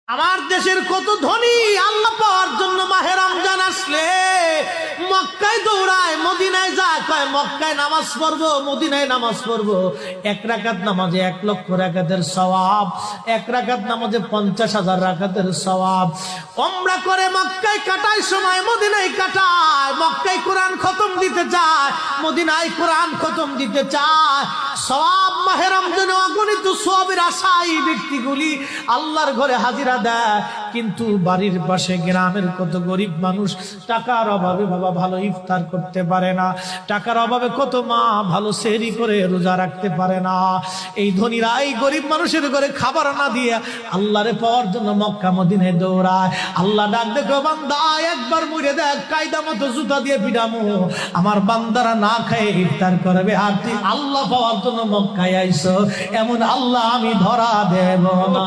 আমার দেশের কত ধনী আল্লাহ পাওয়ার জন্য মাহে রমজান আসলে মক্কায় দৌড়ায়, মদিনায় যায়, কয় মক্কায় নামাজ পড়বো, মদিনায় নামাজ পড়বো। এক রাকাত নামাজে 1,00,000 রাকাতের সওয়াব, এক রাকাত নামাজে 50,000 রাকাতের সওয়াব। উমরা করে মক্কায় কাটায় সময় মদিনায় কাটায়, মক্কায় কোরআন খতম দিতে চায়, মদিনায় কোরআন খতম দিতে চায়। সওয়াব মাহে রমজানে অগণিত সওয়াবের আশায় ব্যক্তিগুলি আল্লাহর ঘরে হাজিরা দেয়, কিন্তু বাড়ির পাশে গ্রামের কত গরিব মানুষ টাকার অভাবে বাবা ভালো ইফতার করতে পারে না, টাকার অভাবে কত মা ভালো সেহরি করে রোজা রাখতে পারে না। এই ধনীরা এই গরিব মানুষের ঘরে খাবার না দিয়ে আল্লাহরে পাওয়ার জন্য মক্কা মদিনায় দৌড়ায়। আল্লাহ ডাক দেখো, বান্দা একবার মরে দেখ, কায়দা মতো জুতা দিয়ে পিটামো, আমার বান্দারা না খায় ইফতার করবে, আর তুই আল্লাহ পাওয়ার জন্য মক্কায় আইছো, এমন আল্লাহ আমি ধরা দেব না।